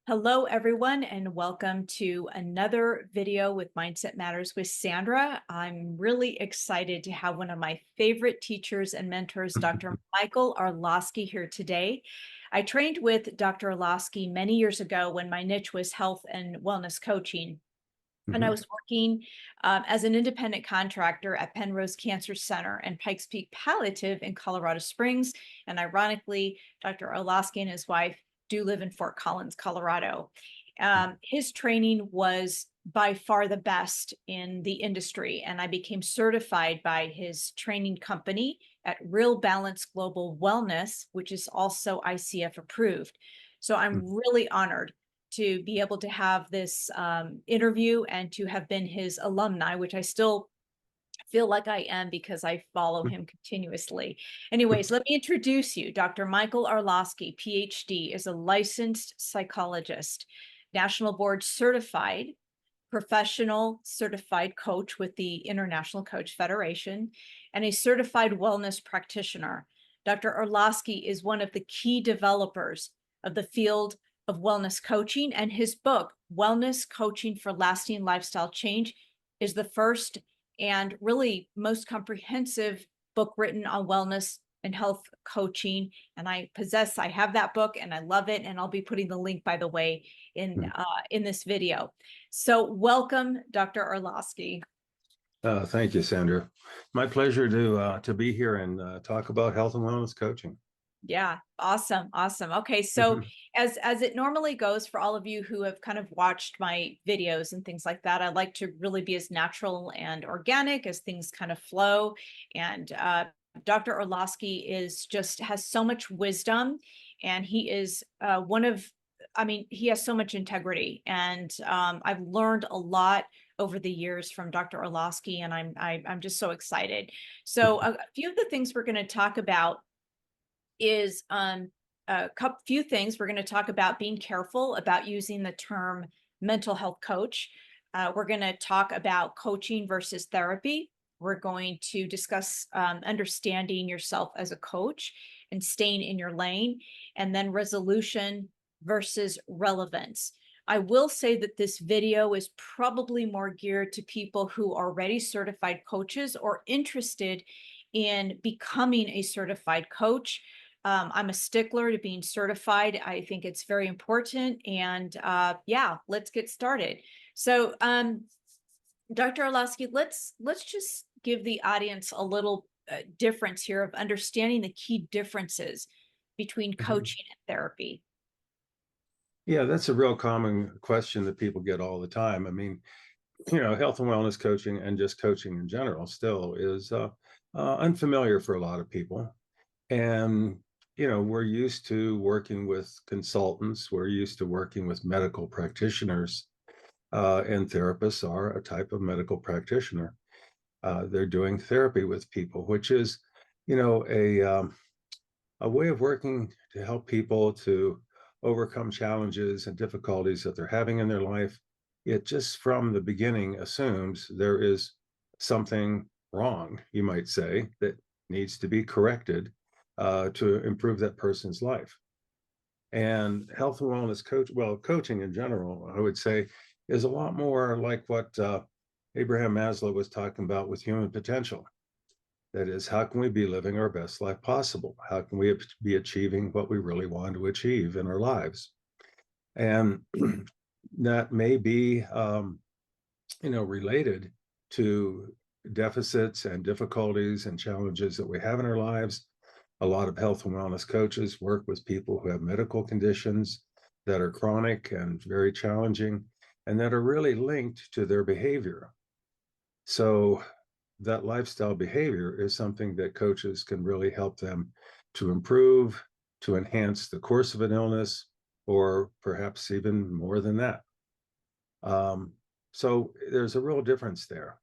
Hello, everyone, and welcome to another video with Mindset Matters with Sandra. I'm really excited to have one of my favorite teachers and mentors, Dr. Michael Arloski, here today. I trained with Dr. Arloski many years ago when my niche was health and wellness coaching. And I was working as an independent contractor at Penrose Cancer Center and Pikes Peak Palliative in Colorado Springs. And ironically, Dr. Arloski and his wife do live in Fort Collins, Colorado. His training was by far the best in the industry, and I became certified by his training company at Real Balance Global Wellness, which is also ICF approved. So I'm really honored to be able to have this interview and to have been his alumni, which I still feel like I am because I follow him continuously. Anyways, let me introduce you. Dr. Michael Arloski, PhD, is a licensed psychologist, national board certified, professional certified coach with the International Coach Federation, and a certified wellness practitioner. Dr. Arloski is one of the key developers of the field of wellness coaching, and his book, Wellness Coaching for Lasting Lifestyle Change, is the first and really most comprehensive book written on wellness and health coaching. And I have that book and I love it. And I'll be putting the link, by the way, in this video. So welcome, Dr. Arloski. Thank you, Sandra. My pleasure to be here and talk about health and wellness coaching. Yeah, awesome. Okay, so as it normally goes for all of you who have kind of watched my videos and things like that, I like to really be as natural and organic as things kind of flow. And Dr. Arloski has so much wisdom, and he is he has so much integrity, and I've learned a lot over the years from Dr. Arloski, and I'm just so excited. So a few of the things we're going to talk about is few things. We're going to talk about being careful about using the term mental health coach. We're going to talk about coaching versus therapy. We're going to discuss understanding yourself as a coach and staying in your lane, and then resolution versus relevance. I will say that this video is probably more geared to people who are already certified coaches or interested in becoming a certified coach. I'm a stickler to being certified. I think it's very important. And yeah, let's get started. So Dr. Arloski, let's just give the audience a little difference here of understanding the key differences between coaching and therapy. Yeah, that's a real common question that people get all the time. I mean, health and wellness coaching and just coaching in general still is unfamiliar for a lot of people. And we're used to working with consultants. We're used to working with medical practitioners, and therapists are a type of medical practitioner. They're doing therapy with people, which is, a way of working to help people to overcome challenges and difficulties that they're having in their life. It just from the beginning assumes there is something wrong, you might say, that needs to be corrected to improve that person's life. And health and wellness coaching in general, I would say, is a lot more like what Abraham Maslow was talking about with human potential. That is, how can we be living our best life possible? How can we be achieving what we really want to achieve in our lives? And that may be, related to deficits and difficulties and challenges that we have in our lives. A lot of health and wellness coaches work with people who have medical conditions that are chronic and very challenging and that are really linked to their behavior. So that lifestyle behavior is something that coaches can really help them to improve, to enhance the course of an illness, or perhaps even more than that. So there's a real difference there.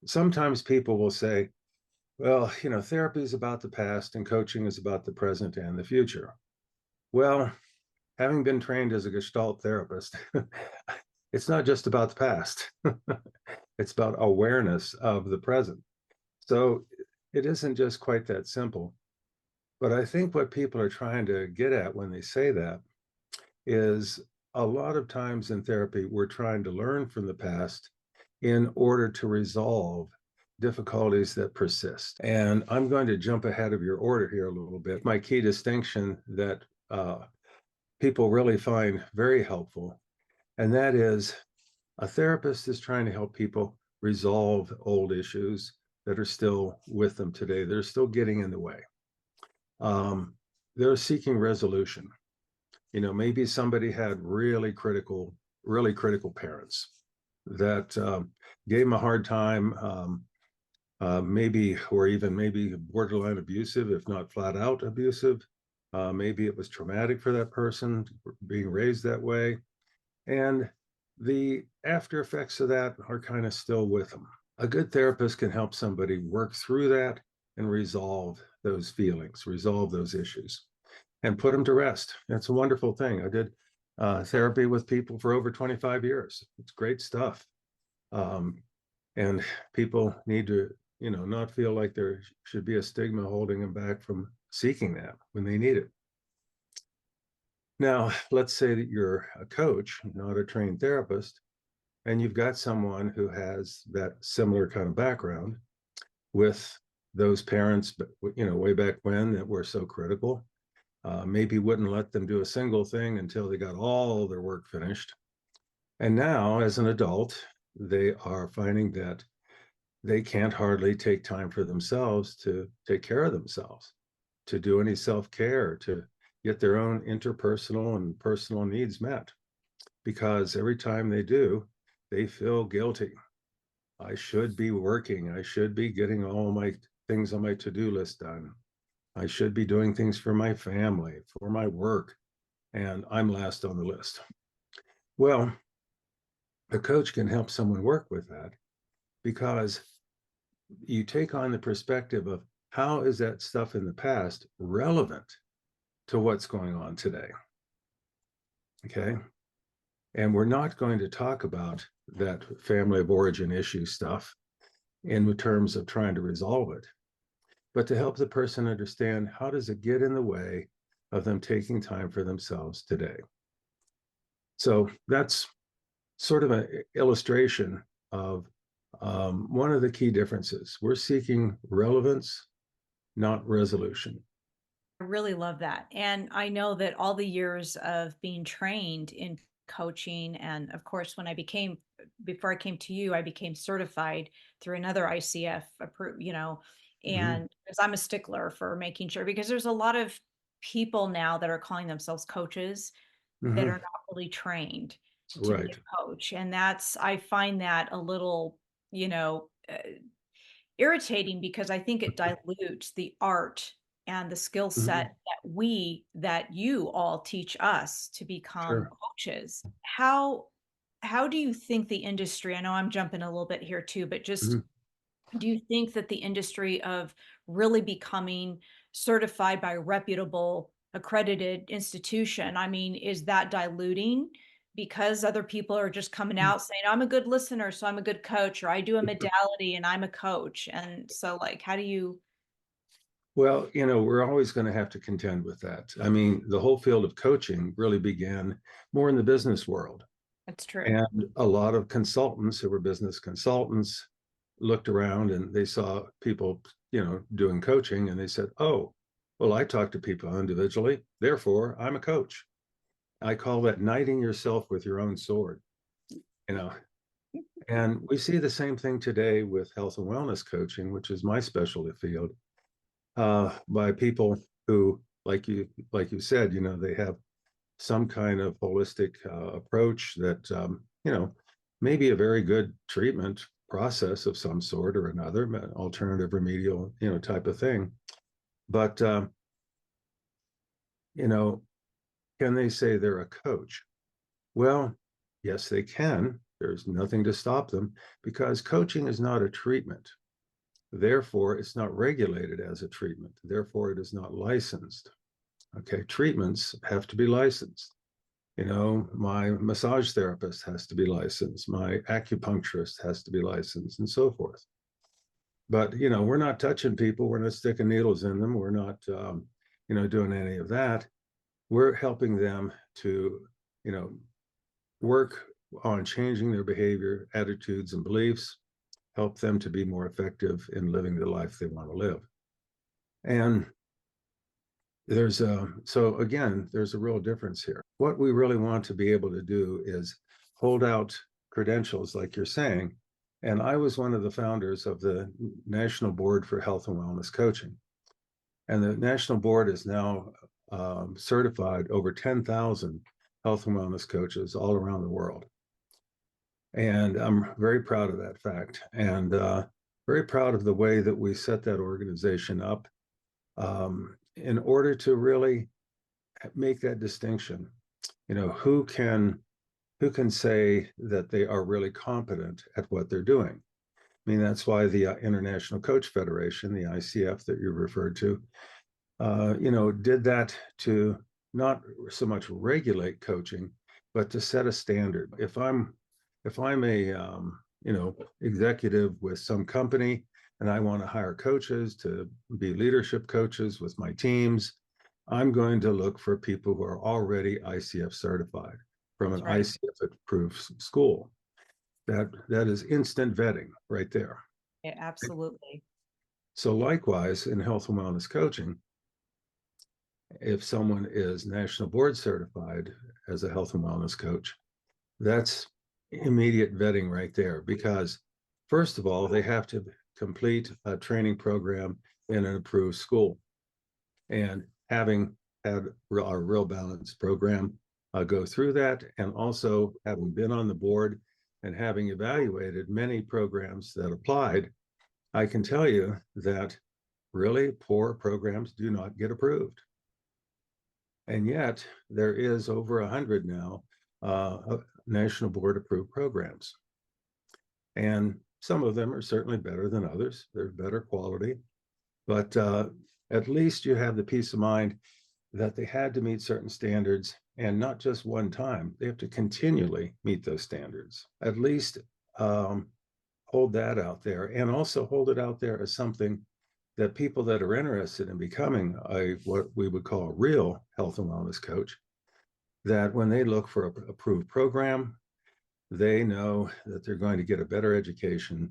Sometimes people will say, well, therapy is about the past and coaching is about the present and the future. Well, having been trained as a Gestalt therapist, it's not just about the past. It's about awareness of the present. So it isn't just quite that simple. But I think what people are trying to get at when they say that is a lot of times in therapy, we're trying to learn from the past in order to resolve difficulties that persist. And I'm going to jump ahead of your order here a little bit. My key distinction that people really find very helpful, and that is a therapist is trying to help people resolve old issues that are still with them today. They're still getting in the way. They're seeking resolution. Maybe somebody had really critical parents that gave them a hard time, maybe, or even maybe borderline abusive, if not flat out abusive. Maybe it was traumatic for that person being raised that way. And the after effects of that are kind of still with them. A good therapist can help somebody work through that and resolve those feelings, resolve those issues, and put them to rest. It's a wonderful thing. I did therapy with people for over 25 years. It's great stuff. And people need to, not feel like there should be a stigma holding them back from seeking that when they need it. Now, let's say that you're a coach, not a trained therapist, and you've got someone who has that similar kind of background with those parents, way back when that were so critical. Maybe wouldn't let them do a single thing until they got all their work finished. And now, as an adult, they are finding that they can't hardly take time for themselves to take care of themselves, to do any self-care, to get their own interpersonal and personal needs met. Because every time they do, they feel guilty. I should be working. I should be getting all my things on my to-do list done. I should be doing things for my family, for my work, and I'm last on the list. Well, a coach can help someone work with that because you take on the perspective of how is that stuff in the past relevant to what's going on today? Okay. And we're not going to talk about that family of origin issue stuff in terms of trying to resolve it, but to help the person understand how does it get in the way of them taking time for themselves today. So that's sort of an illustration of one of the key differences. We're seeking relevance, not resolution. I really love that. And I know that all the years of being trained in coaching, and of course, before I came to you, I became certified through another ICF, Mm-hmm. and because I'm a stickler for making sure, because there's a lot of people now that are calling themselves coaches that are Mm-hmm. not really trained to be Right. a coach. And I find that a little, irritating because I think it dilutes the art and the skill Mm-hmm. set that you all teach us to become Sure. coaches. How do you think the industry, I know I'm jumping a little bit here too, but just Mm-hmm. do you think that the industry of really becoming certified by a reputable accredited institution, I mean, is that diluting because other people are just coming out saying, I'm a good listener, so I'm a good coach, or I do a modality and I'm a coach? And so, like, how do you? Well, we're always going to have to contend with that. I mean, the whole field of coaching really began more in the business world. That's true. And a lot of consultants who were business consultants looked around and they saw people, doing coaching and they said, oh, well, I talk to people individually, therefore I'm a coach. I call that knighting yourself with your own sword, you know. And we see the same thing today with health and wellness coaching, which is my specialty field, by people who, like you said, they have some kind of holistic approach that may be a very good treatment process of some sort or another, alternative remedial type of thing. But you know, can they say they're a coach? Well, yes, they can. There's nothing to stop them because coaching is not a treatment. Therefore, it's not regulated as a treatment. Therefore, it is not licensed. Okay, treatments have to be licensed. My massage therapist has to be licensed, my acupuncturist has to be licensed, and so forth. But, we're not touching people, we're not sticking needles in them, we're not, doing any of that. We're helping them to, you know, work on changing their behavior, attitudes, and beliefs, help them to be more effective in living the life they want to live. And so again, there's a real difference here. What we really want to be able to do is hold out credentials, like you're saying. And I was one of the founders of the National Board for Health and Wellness Coaching. And the National Board is now certified over 10,000 health and wellness coaches all around the world. And I'm very proud of that fact, and very proud of the way that we set that organization up in order to really make that distinction. Who can say that they are really competent at what they're doing? I mean, that's why the International Coach Federation, the ICF that you referred to, did that to not so much regulate coaching, but to set a standard. If I'm a executive with some company and I want to hire coaches to be leadership coaches with my teams, I'm going to look for people who are already ICF certified from an Right. ICF approved school. That is instant vetting right there. Yeah, absolutely. So likewise, in health and wellness coaching, if someone is national board certified as a health and wellness coach, that's immediate vetting right there, because first of all, they have to complete a training program in an approved school. And having had our Real Balance program go through that, and also having been on the board and having evaluated many programs that applied, I can tell you that really poor programs do not get approved. And yet there is over 100 now national board approved programs. And some of them are certainly better than others. They're better quality, but at least you have the peace of mind that they had to meet certain standards, and not just one time. They have to continually meet those standards. At least hold that out there, and also hold it out there as something that people that are interested in becoming what we would call a real health and wellness coach, that when they look for an approved program, they know that they're going to get a better education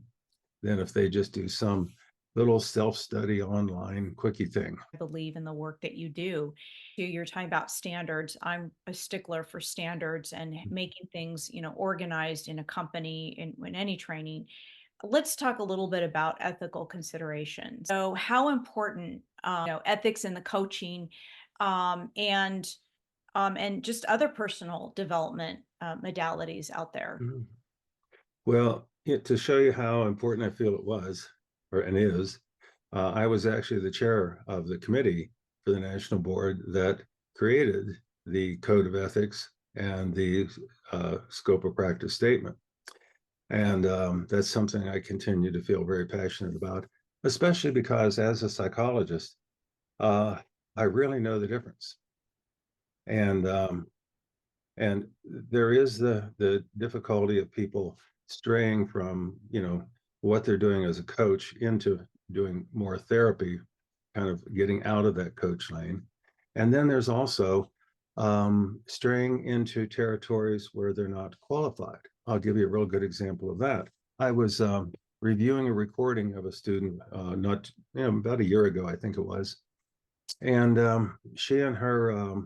than if they just do some little self-study online quickie thing. I believe in the work that you do. You're talking about standards. I'm a stickler for standards and making things, organized in a company, in any training. Let's talk a little bit about ethical considerations. So, how important, ethics in the coaching, and just other personal development modalities out there. Mhm. Well, to show you how important I feel it was, and is, I was actually the chair of the committee for the national board that created the code of ethics and the scope of practice statement. And that's something I continue to feel very passionate about, especially because as a psychologist, I really know the difference. And there is the difficulty of people straying from what they're doing as a coach into doing more therapy, kind of getting out of that coach lane. And then there's also straying into territories where they're not qualified. I'll give you a real good example of that. I was reviewing a recording of a student not about a year ago, I think it was, and she and her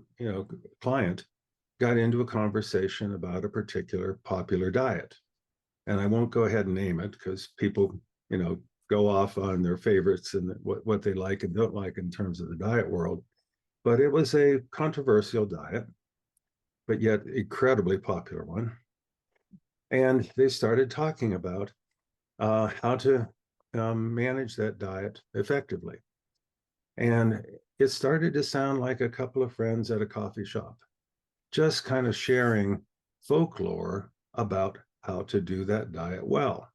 client got into a conversation about a particular popular diet. And I won't go ahead and name it because people, go off on their favorites and what they like and don't like in terms of the diet world. But it was a controversial diet, but yet incredibly popular one. And they started talking about how to manage that diet effectively. And it started to sound like a couple of friends at a coffee shop, just kind of sharing folklore about how to do that diet well,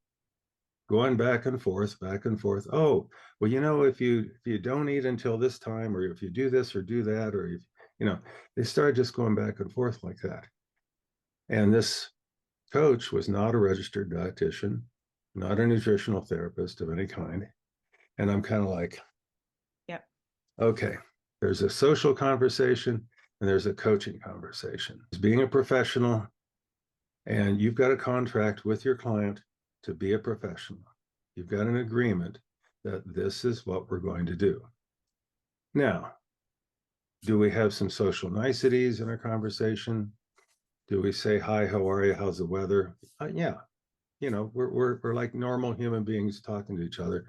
going back and forth. Oh, well, if you don't eat until this time, or if you do this or do that, or they started just going back and forth like that. And this coach was not a registered dietitian, not a nutritional therapist of any kind. And I'm kind of like, Yep. okay, there's a social conversation and there's a coaching conversation. Being a professional, And you've got a contract with your client to be a professional. You've got an agreement that this is what we're going to do. Now, do we have some social niceties in our conversation? Do we say, hi, how are you? How's the weather? Yeah, we're like normal human beings talking to each other.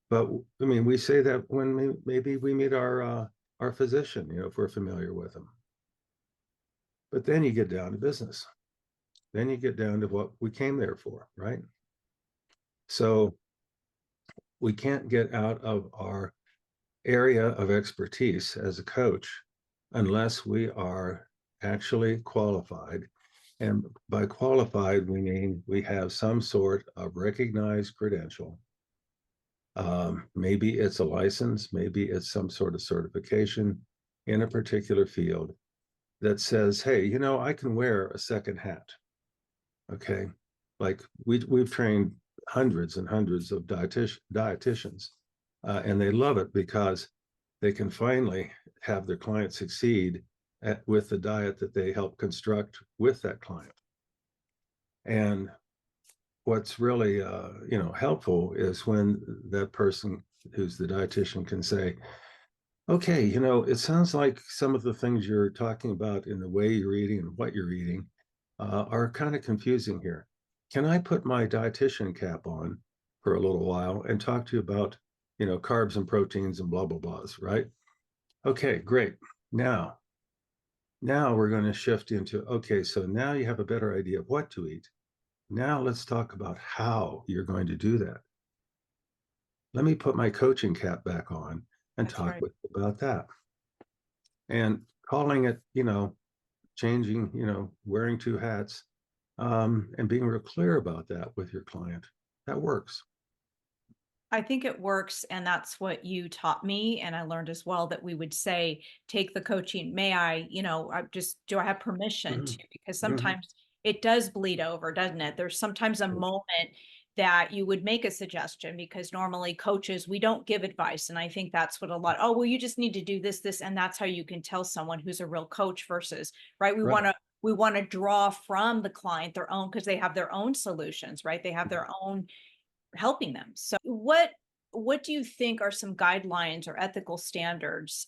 But I mean, we say that when maybe we meet our physician, if we're familiar with him. But then you get down to business. Then you get down to what we came there for, right? So we can't get out of our area of expertise as a coach unless we are actually qualified. And by qualified, we mean we have some sort of recognized credential. Maybe it's a license, maybe it's some sort of certification in a particular field that says, hey, I can wear a second hat. Okay. Like we've trained hundreds and hundreds of dietitians, and they love it because they can finally have their client succeed with the diet that they help construct with that client. And what's really helpful is when that person who's the dietitian can say, okay, it sounds like some of the things you're talking about in the way you're eating and what you're eating are kind of confusing here. Can I put my dietitian cap on for a little while and talk to you about, carbs and proteins and blah, blah, blahs, right? Okay, great. Now we're going to shift into, okay, so now you have a better idea of what to eat. Now let's talk about how you're going to do that. Let me put my coaching cap back on and That's talk right. with you about that. And calling it, changing, wearing two hats, and being real clear about that with your client. That works. I think it works, and that's what you taught me, and I learned as well that we would say, "Take the coaching. May I, do I have permission to?" Mhm. Because Mhm. sometimes it does bleed over, doesn't it? There's sometimes a moment that you would make a suggestion because normally coaches, we don't give advice, and I think that's what a lot, "Oh, well, you just need to do this, this," and that's how you can tell someone who's a real coach versus, right? We Right. wanna we wanna draw from the client their own because they have their own solutions, right? They have their own helping them. So what do you think are some guidelines or ethical standards,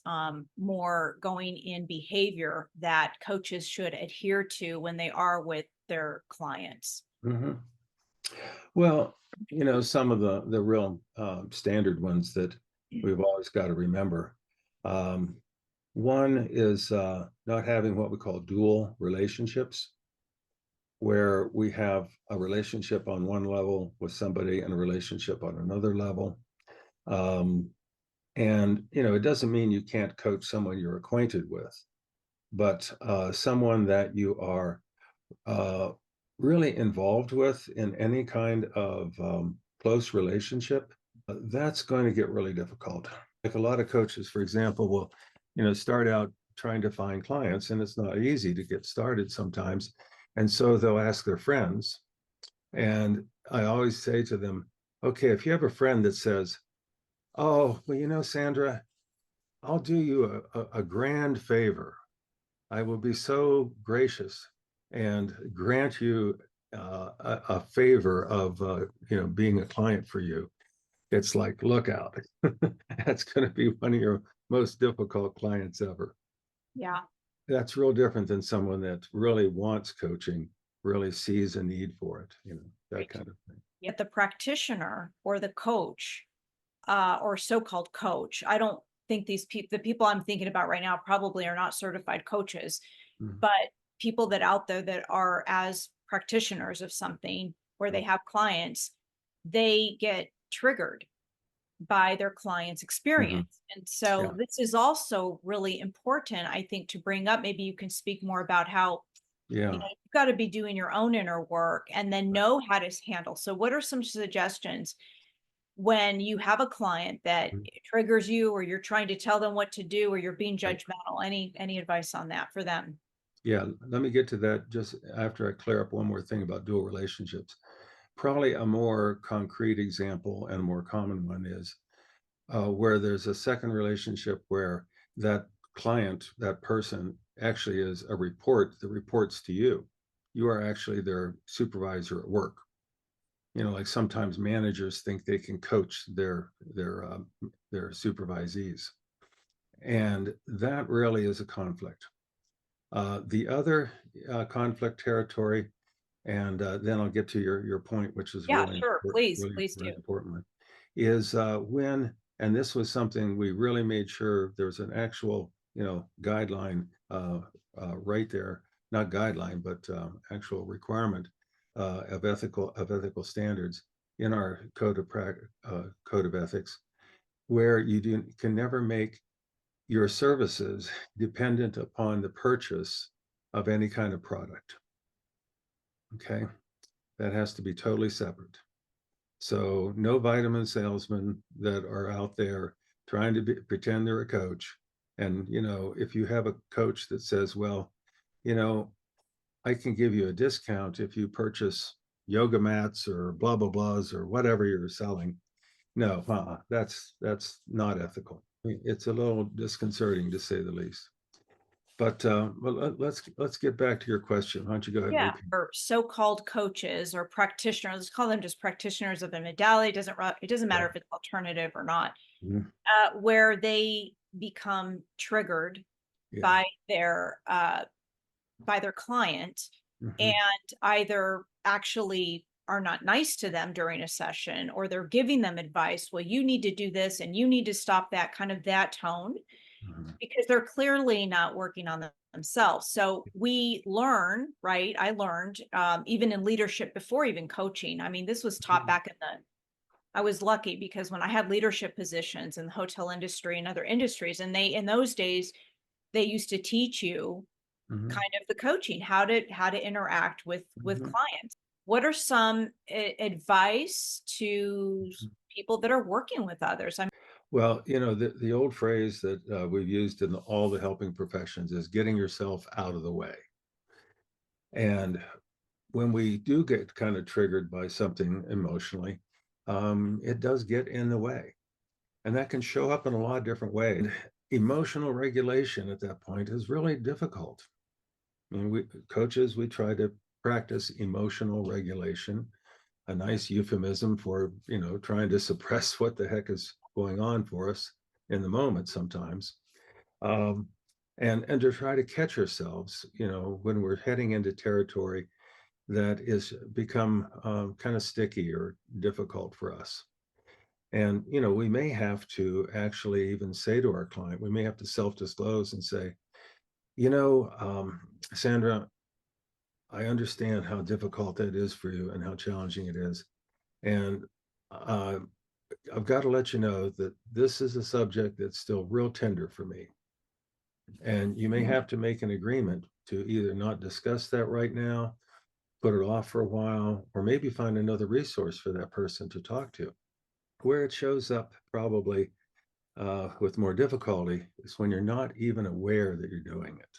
more going in behavior that coaches should adhere to when they are with their clients? Mhm. Well, some of the real standard ones that we've always got to remember. Um, One is not having what we call dual relationships, where we have a relationship on one level with somebody and a relationship on another level. Um, and, it doesn't mean you can't coach someone you're acquainted with, but someone that you are uh, really involved with in any kind of close relationship, that's going to get really difficult. Like a lot of coaches, for example, will, start out trying to find clients, and it's not easy to get started sometimes. And so they'll ask their friends. And I always say to them, okay, if you have a friend that says, oh, well, Sandra, I'll do you a grand favor. I will be so gracious and grant you a favor of being a client for you. It's like, look out. That's going to be one of your most difficult clients ever. Yeah. That's real different than someone that really wants coaching, really sees a need for it, that Right. kind of thing. Yet the practitioner or the coach, or so-called coach, I don't think the people I'm thinking about right now probably are not certified coaches, Mhm. but people that out there that are as practitioners of something where they Right. have clients, they get triggered by their client's Mhm. experience. And so Yeah. this is also really important, I think, to bring up. Maybe you can speak more about how, Yeah. you've got to be doing your own inner work and then know how to handle. So what are some suggestions when you have a client that Mhm. triggers you or you're trying to tell them what to do or you're being Right. judgmental? Any advice on that for them? Yeah, let me get to that just after I clear up one more thing about dual relationships. Probably a more concrete example and a more common one is where there's a second relationship where that client, that person actually is a report that reports to you. you are actually their supervisor at work. Like sometimes managers think they can coach their supervisees, and that really is a conflict. The other conflict territory, and then I'll get to your point, which is Yeah, really sure. important, Please, really, please do. really important one, is when, and this was something we really made sure there was an actual, guideline right there, not guideline, but actual requirement of ethical standards in our code of ethics, where can never make your services dependent upon the purchase of any kind of product. Okay, that has to be totally separate. So no vitamin salesmen that are out there trying to pretend they're a coach. And if you have a coach that says, well, you know, I can give you a discount if you purchase yoga mats or blah blah blahs or whatever you're selling. No, that's not ethical. It's a little disconcerting to say the least. But let's get back to your question. Why don't you go ahead and Yeah, repeat? or so-called coaches or practitioners, let's call them just practitioners of the modality. It doesn't matter if it's alternative or not, Mhm. where they become triggered Yeah. by their client and Mhm. either actually are not nice to them during a session, or they're giving them advice. Well, you need to do this and you need to stop that, kind of that tone, Mhm. because they're clearly not working on themselves. So we learn, right? I learned even in leadership before even coaching. I mean, this was taught Mhm. back I was lucky because when I had leadership positions in the hotel industry and other industries, and in those days, they used to teach you Mhm. kind of the coaching, how to interact with Mhm. clients. What are some advice to Mhm. people that are working with others? Well, the old phrase that we've used in all the helping professions is getting yourself out of the way. And when we do get kind of triggered by something emotionally, it does get in the way. And that can show up in a lot of different ways. Emotional regulation at that point is really difficult. I mean, we try to practice emotional regulation, a nice euphemism for, trying to suppress what the heck is going on for us in the moment sometimes. Um, and to try to catch ourselves, when we're heading into territory that is become kind of sticky or difficult for us. And, we may have to actually even say to our client, we may have to self disclose and say, Sandra, I understand how difficult that is for you and how challenging it is. And uh, I've got to let you know that this is a subject that's still real tender for me. And you may have to make an agreement to either not discuss that right now, put it off for a while, or maybe find another resource for that person to talk to. Where it shows up probably with more difficulty is when you're not even aware that you're doing it.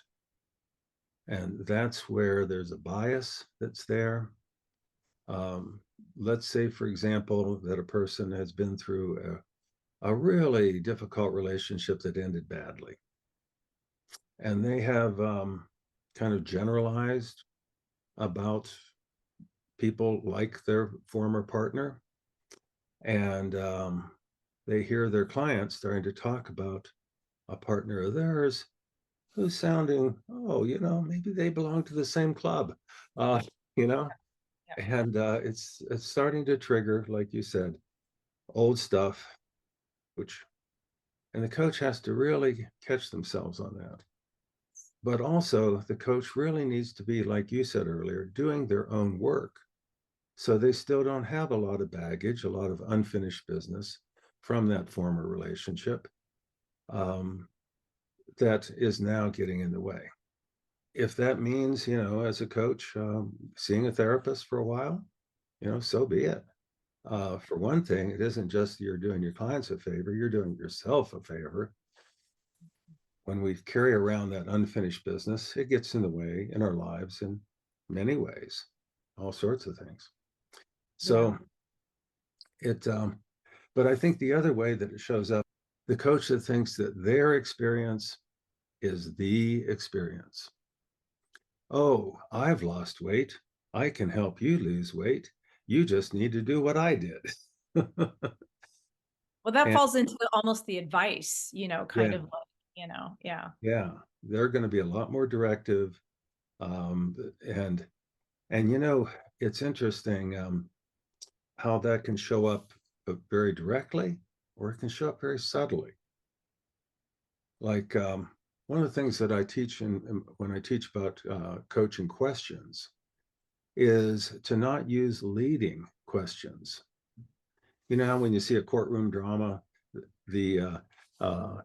And that's where there's a bias that's there. Um, let's say, for example, that a person has been through a really difficult relationship that ended badly, and they have kind of generalized about people like their former partner, and they hear their clients starting to talk about a partner of theirs who's sounding, oh, maybe they belong to the same club, uh, you know, Yeah. and it's starting to trigger, like you said, old stuff, which, and the coach has to really catch themselves on that. But also, the coach really needs to be, like you said earlier, doing their own work. So they still don't have a lot of baggage, a lot of unfinished business from that former relationship um, that is now getting in the way. If that means, as a coach, seeing a therapist for a while, so be it. For one thing, it isn't just you're doing your clients a favor, you're doing yourself a favor. When we carry around that unfinished business, it gets in the way in our lives in many ways, all sorts of things. Yeah. So it, but I think the other way that it shows up, the coach that thinks that their experience is the experience. Oh, I've lost weight. I can help you lose weight. You just need to do what I did. Well, that And falls into almost the advice, kind yeah, of like, yeah. yeah, they're going to be a lot more directive. Um, and it's interesting how that can show up very directly, or it can show up very subtly. Like one of the things that I teach when I teach about coaching questions is to not use leading questions. You know how when you see a courtroom drama, the uh,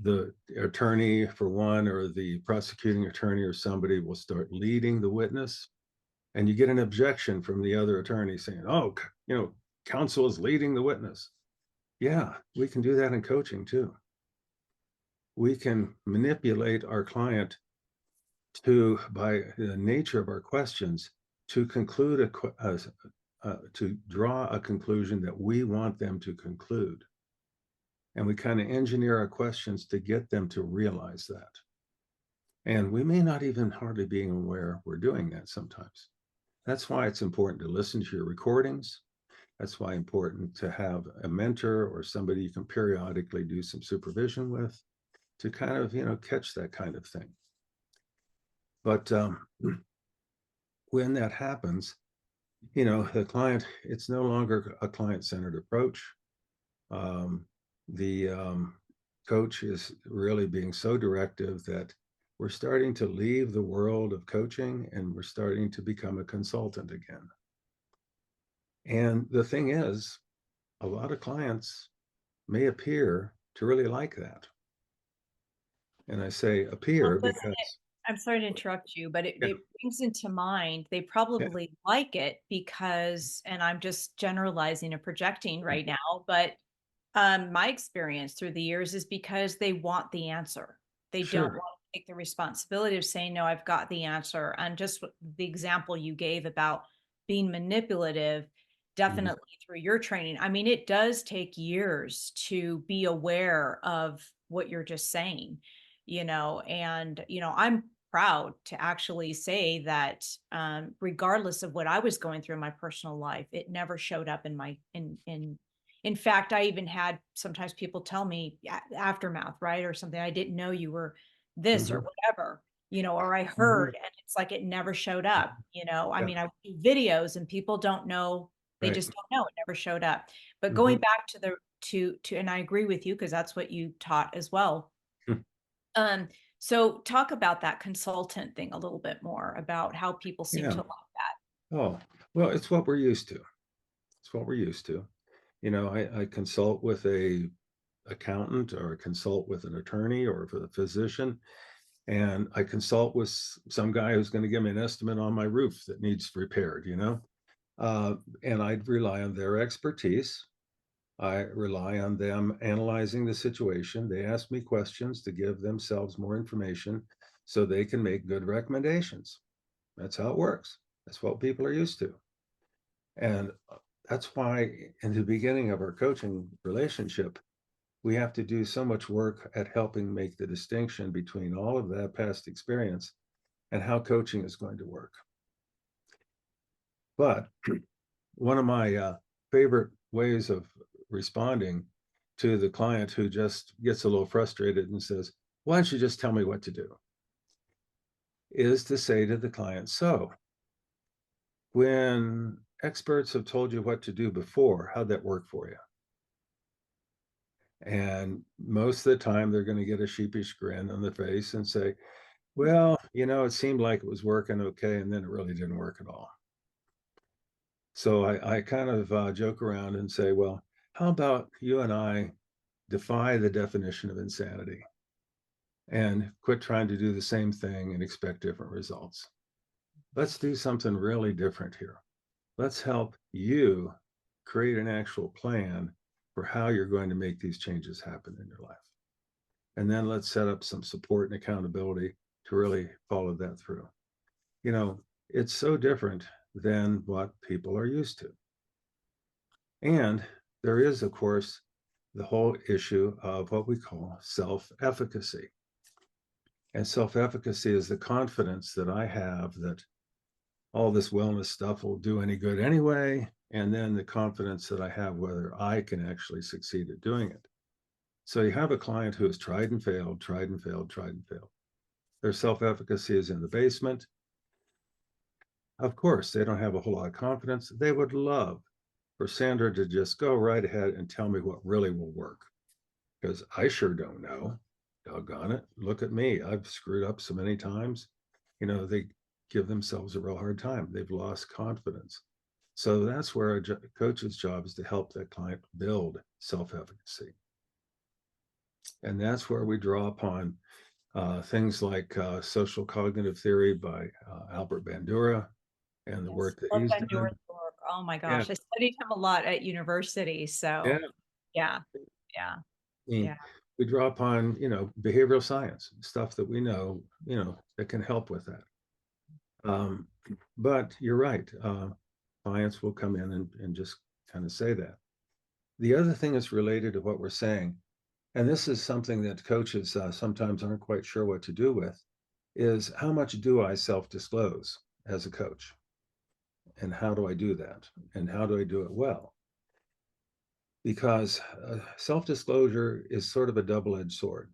the attorney for one, or the prosecuting attorney or somebody will start leading the witness, and you get an objection from the other attorney saying, "Oh, counsel is leading the witness." Yeah, we can do that in coaching too. We can manipulate our client to, by the nature of our questions, to conclude to draw a conclusion that we want them to conclude. And we kind of engineer our questions to get them to realize that. And we may not even hardly be aware we're doing that sometimes. That's why it's important to listen to your recordings. That's why it's important to have a mentor or somebody you can periodically do some supervision with, to kind of, catch that kind of thing. But when that happens, the client, it's no longer a client-centered approach. Um, the coach is really being so directive that we're starting to leave the world of coaching and we're starting to become a consultant again. And the thing is, a lot of clients may appear to really like that. And I say Well, appear doesn't it, because, I'm sorry to interrupt you, but it, yeah, it brings into mind they yeah, probably like it because, and I'm just generalizing and projecting right now, but my experience through the years is because they want the answer. They don't sure. want to take the responsibility of saying, no, I've got the answer. And just the example you gave about being manipulative, Mhm. definitely through your training. I mean, it does take years to be aware of what you're just saying, and, I'm proud to actually say that regardless of what I was going through in my personal life, it never showed up in my in fact, I even had sometimes people tell me aftermath, right? Or something, I didn't know you were this or Mhm. whatever, or I Mhm. heard, and it's like it never showed up, I Yeah, mean, I do videos and people don't know, they right. just don't know, it never showed up. But going Mhm. back to and I agree with you because that's what you taught as well. Hmm. Um, so talk about that consultant thing a little bit more about how people seem Yeah. to like that. Oh, well, it's what we're used to. It's what we're used to. I consult with a accountant, or consult with an attorney, or with a physician, and I consult with some guy who's going to give me an estimate on my roof that needs repaired. Uh, and I'd rely on their expertise. I rely on them analyzing the situation. They ask me questions to give themselves more information so they can make good recommendations. That's how it works. That's what people are used to. And that's why, in the beginning of our coaching relationship, we have to do so much work at helping make the distinction between all of that past experience and how coaching is going to work. But one of my favorite ways of responding to the client who just gets a little frustrated and says, "Why don't you just tell me what to do?" is to say to the client, "So, when experts have told you what to do before, how'd that work for you?" And most of the time, they're going to get a sheepish grin on their face and say, "Well, it seemed like it was working okay, and then it really didn't work at all." So I kind of joke around and say, "Well, how about you and I defy the definition of insanity and quit trying to do the same thing and expect different results? Let's do something really different here. Let's help you create an actual plan for how you're going to make these changes happen in your life. And then let's set up some support and accountability to really follow that through." You know, it's so different than what people are used to. And there is, of course, the whole issue of what we call self efficacy. And self-efficacy is the confidence that I have that all this wellness stuff will do any good anyway. And then the confidence that I have whether I can actually succeed at doing it. So you have a client who has tried and failed, tried and failed, tried and failed. Their self-efficacy is in the basement. Of course, they don't have a whole lot of confidence. They would love for Sandra to just go right ahead and tell me what really will work, because I sure don't know. Doggone it. Look at me. I've screwed up so many times. They give themselves a real hard time. They've lost confidence. So that's where a coach's job is to help that client build self-efficacy. And that's where we draw upon things like social cognitive theory by Albert Bandura and the Yes, work that love he's Ben done. Doerr's work. Oh my Yeah, gosh, I studied him a lot at university, yeah. so yeah, yeah, I mean, yeah. we draw upon, behavioral science, stuff that we know, that can help with that. But you're right. Clients will come in and just kind of say that. The other thing is related to what we're saying, and this is something that coaches sometimes aren't quite sure what to do with, is how much do I self-disclose as a coach? And how do I do that? And how do I do it well? Because self-disclosure is sort of a double-edged sword.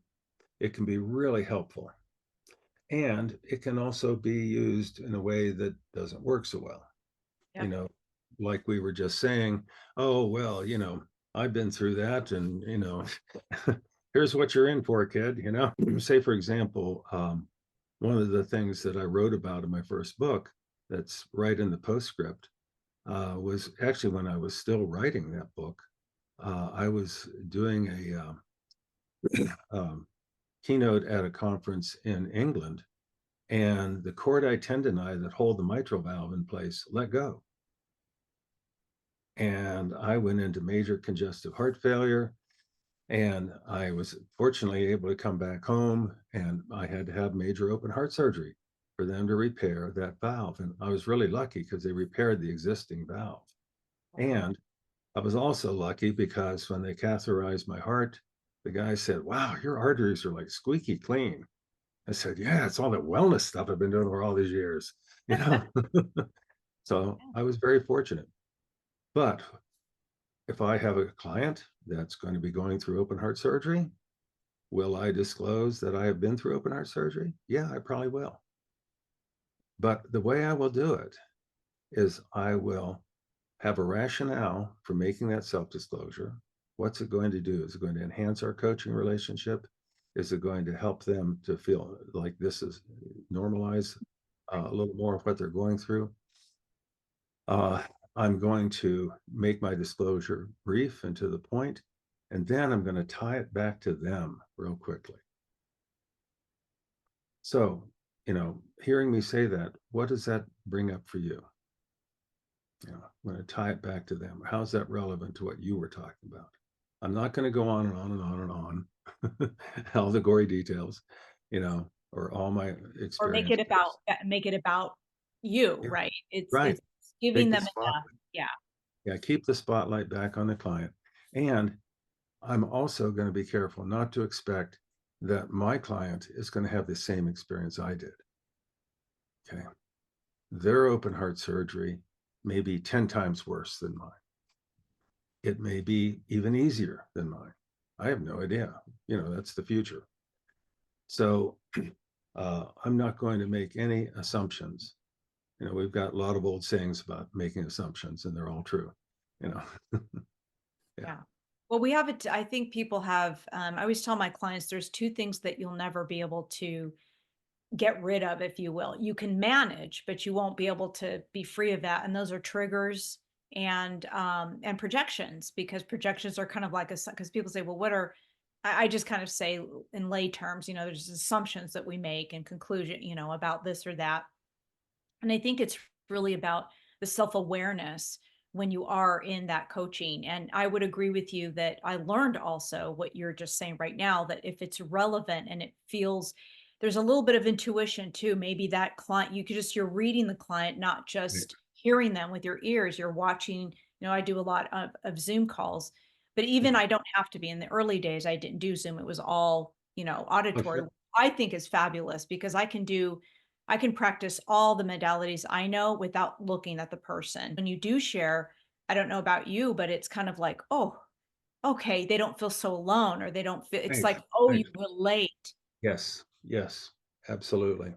It can be really helpful, and it can also be used in a way that doesn't work so well. you Yep. know like we were just saying, oh well, I've been through that, and here's what you're in for, kid. Say for example, one of the things that I wrote about in my first book, that's right in the postscript, was actually when I was still writing that book. I was doing a keynote at a conference in England, and the chordae tendineae that hold the mitral valve in place let go. And I went into major congestive heart failure. And I was fortunately able to come back home, and I had to have major open heart surgery for them to repair that valve. And I was really lucky because they repaired the existing valve. Wow. And I was also lucky because when they catheterized my heart, the guy said, "Wow, your arteries are like squeaky clean." I said, "Yeah, it's all that wellness stuff I've been doing for all these years." You know, so I was very fortunate. But if I have a client that's going to be going through open heart surgery, will I disclose that I have been through open heart surgery? Yeah, I probably will. But the way I will do it is I will have a rationale for making that self disclosure. What's it going to do? Is it going to enhance our coaching relationship? Is it going to help them to feel like this is normalize a little more of what they're going through? Uh, I'm going to make my disclosure brief and to the point, and then I'm going to tie it back to them real quickly. So, hearing me say that, what does that bring up for you? I'm going to tie it back to them. How's that relevant to what you were talking about? I'm not going to go on and on and on and on, all the gory details, or all my Or experiences. make it about you, Yeah, right? right. It's giving Take the them spot. enough. Yeah. Yeah, keep the spotlight back on the client. And I'm also going to be careful not to expect that my client is going to have the same experience I did. Okay. Their open heart surgery may be 10 times worse than mine. It may be even easier than mine. I have no idea. That's the future. So I'm not going to make any assumptions. We've got a lot of old sayings about making assumptions, and they're all true. You know, yeah. Yeah. Well, we have it. I think people have, I always tell my clients there's two things that you'll never be able to get rid of, if you will. You can manage, but you won't be able to be free of that. And those are triggers and projections, because projections are kind of like a, because people say, well, what are, I just kind of say in lay terms, there's assumptions that we make and conclusion, about this or that. And I think it's really about the self-awareness when you are in that coaching. And I would agree with you that I learned also what you're just saying right now, that if it's relevant and it feels, there's a little bit of intuition too. Maybe that client, you're reading the client, not Right. just hearing them with your ears. You're watching, I do a lot of Zoom calls, but even Mhm. I don't have to be. In the early days, I didn't do Zoom. It was all, Oh, auditory. sure. I think is fabulous because I can practice all the modalities I know without looking at the person. When you do share, I don't know about you, but it's kind of like, oh, okay, they don't feel so alone, or they don't feel, it's Right, like, oh, you right. relate. Yes, yes, absolutely.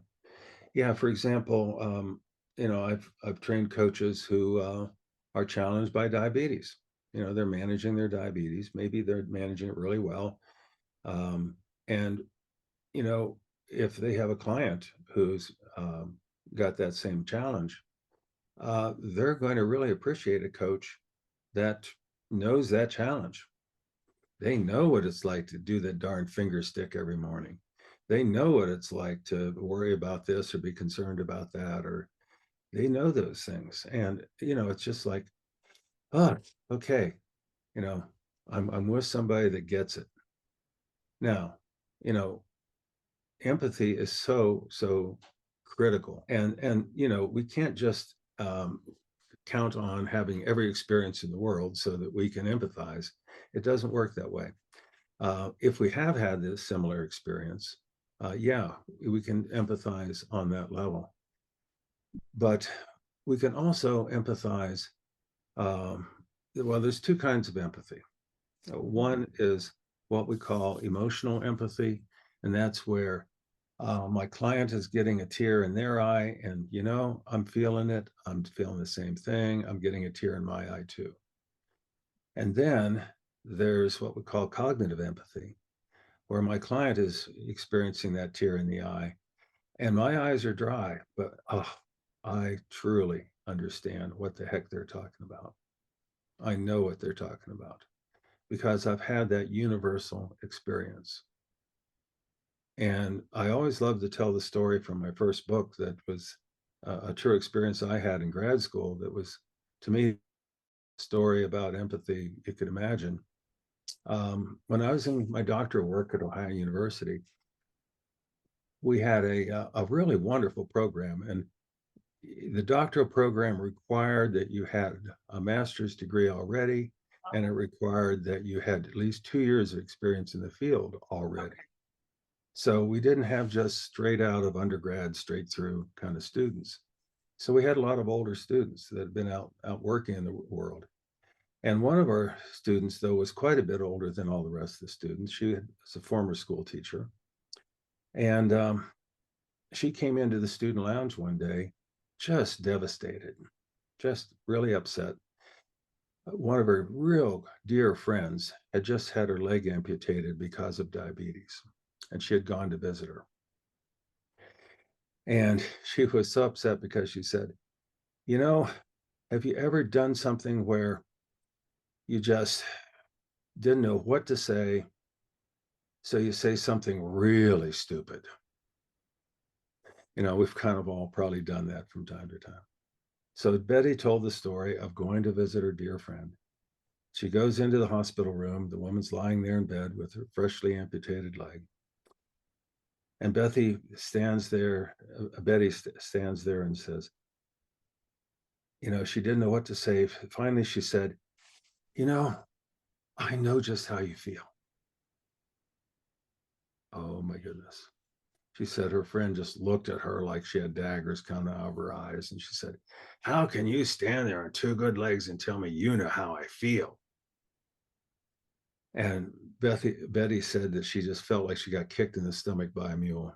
Yeah, for example, I've trained coaches who are challenged by diabetes. They're managing their diabetes. Maybe they're managing it really well. Um, and you know, if they have a client who's got that same challenge, they're going to really appreciate a coach that knows that challenge. They know what it's like to do that darn finger stick every morning. They know what it's like to worry about this or be concerned about that, or they know those things. And, it's just like, oh, okay, you know, I'm with somebody that gets it. Now, you know, empathy is so critical. And we can't just count on having every experience in the world so that we can empathize. It doesn't work that way. If we have had this similar experience, yeah, we can empathize on that level. But we can also empathize. Um, well, there's two kinds of empathy. One is what we call emotional empathy, and that's where my client is getting a tear in their eye, and I'm feeling it. I'm feeling the same thing. I'm getting a tear in my eye too. And then there's what we call cognitive empathy, where my client is experiencing that tear in the eye and my eyes are dry, but I truly understand what the heck they're talking about. I know what they're talking about because I've had that universal experience. And I always love to tell the story from my first book that was a true experience I had in grad school that was, to me, a story about empathy you could imagine. When I was in my doctoral work at Ohio University, we had a really wonderful program, and the doctoral program required that you had a master's degree already, and it required that you had at least 2 years of experience in the field already. So we didn't have just straight out of undergrad, straight through kind of students. So we had a lot of older students that had been out working in the world. And one of our students, though, was quite a bit older than all the rest of the students. She was a former school teacher. And she came into the student lounge one day just devastated, just really upset. One of her real dear friends had just had her leg amputated because of diabetes, and she had gone to visit her. And she was so upset because she said, you know, have you ever done something where you just didn't know what to say? So you say something really stupid. We've kind of all probably done that from time to time. So Betty told the story of going to visit her dear friend. She goes into the hospital room. The woman's lying there in bed with her freshly amputated leg. And Betty stands there and says, she didn't know what to say. Finally, she said, you know, I know just how you feel. Oh my goodness. She said her friend just looked at her like she had daggers coming out of her eyes. And she said, how can you stand there on two good legs and tell me you know how I feel? And Betty said that she just felt like she got kicked in the stomach by a mule.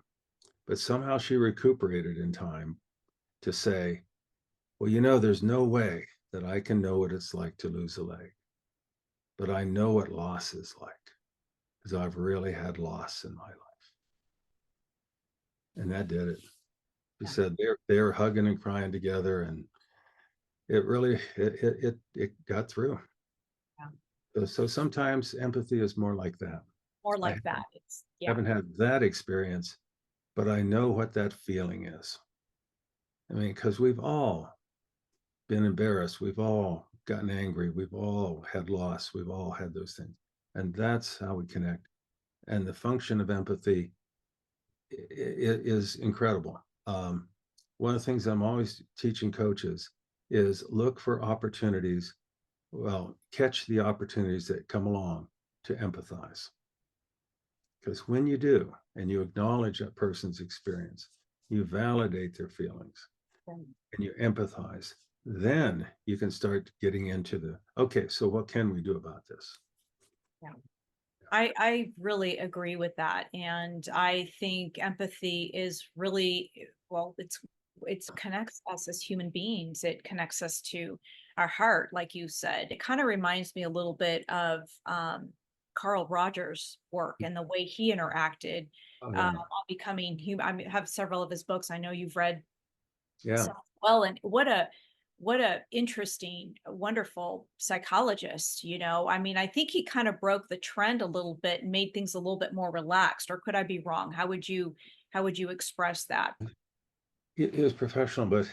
But somehow she recuperated in time to say, well, there's no way that I can know what it's like to lose a leg, but I know what loss is like because I've really had loss in my life. And that did it. She Yeah. said they were hugging and crying together, and it really it got through. Yeah. So sometimes empathy is more like that. More I like that. It's, yeah. haven't had that experience, but I know what that feeling is. I mean, because we've all been embarrassed. We've all gotten angry. We've all had loss. We've all had those things. And that's how we connect. And the function of empathy is incredible. One of the things I'm always teaching coaches is look for opportunities. Well, catch the opportunities that come along to empathize. Because when you do, and you acknowledge that person's experience, you validate their feelings, Right. and you empathize, then you can start getting into the, okay, so what can we do about this? Yeah. I really agree with that. And I think empathy is really, well, it's connects us as human beings. It connects us to our heart, like you said. It kind of reminds me a little bit of Carl Rogers' work and the way he interacted Oh, yeah. on becoming human. Have several of his books. I know you've read Yeah. so well, and what a interesting, wonderful psychologist. I mean, I think he kind of broke the trend a little bit and made things a little bit more relaxed, or could I be wrong? How would you express that? He was professional, but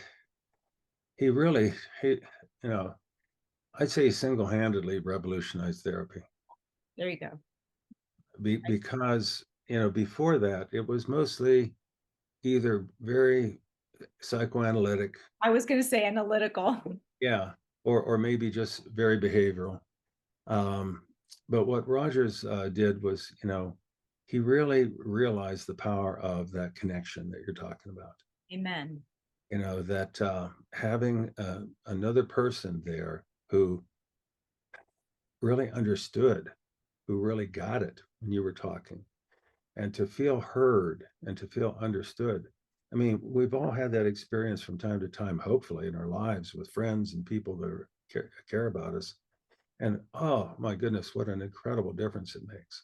he really, he, you know, I'd say he single-handedly revolutionized therapy. There you go. Because, before that, it was mostly either very psychoanalytic, I was going to say analytical. yeah, or maybe just very behavioral. Um, but what Rogers did was, he really realized the power of that connection that you're talking about. Amen. That having another person there who really understood, who really got it when you were talking, and to feel heard and to feel understood. I mean, we've all had that experience from time to time, hopefully, in our lives with friends and people that care about us. And oh my goodness, what an incredible difference it makes.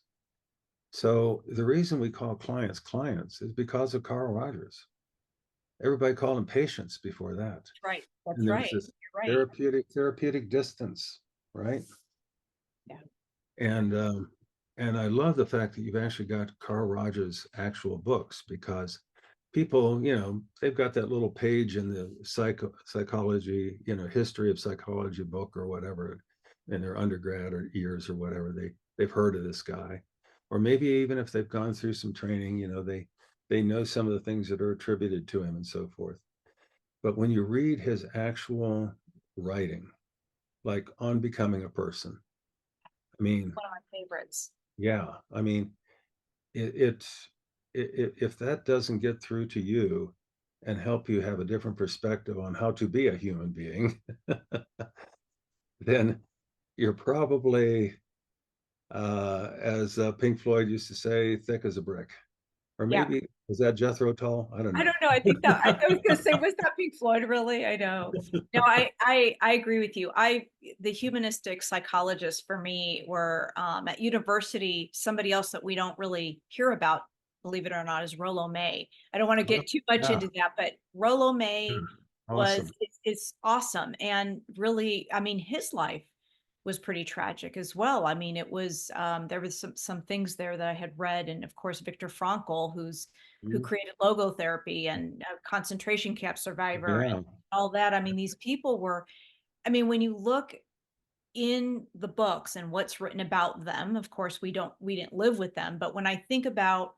So the reason we call clients clients is because of Carl Rogers. Everybody called them patients before that. Right. And That's there's right. this You're right. therapeutic distance, right? Yeah. And I love the fact that you've actually got Carl Rogers' actual books, because people, they've got that little page in the psychology, history of psychology book or whatever in their undergrad or years or whatever. They've heard of this guy, or maybe even if they've gone through some training, they know some of the things that are attributed to him and so forth. But when you read his actual writing, like on becoming a person, I mean, One of my favorites. yeah, I mean, if that doesn't get through to you and help you have a different perspective on how to be a human being, then you're probably, as Pink Floyd used to say, thick as a brick. Or Yeah. maybe, was that Jethro Tull? I don't I know. don't know. I was going to say, was that Pink Floyd? Really? I know. No, I agree with you. The humanistic psychologists for me were at university. Somebody else that we don't really hear about, believe it or not, is Rollo May. I don't want to Oh, get too much yeah, into that, but Rollo yeah. May Awesome. it's awesome. And really, I mean, his life was pretty tragic as well. I mean, it was there was some things there that I had read, and of course Viktor Frankl, who Mhm. created logotherapy, and a concentration camp survivor and Yeah. all that. I mean, these people were, I mean, when you look in the books and what's written about them, of course we didn't live with them, but when I think about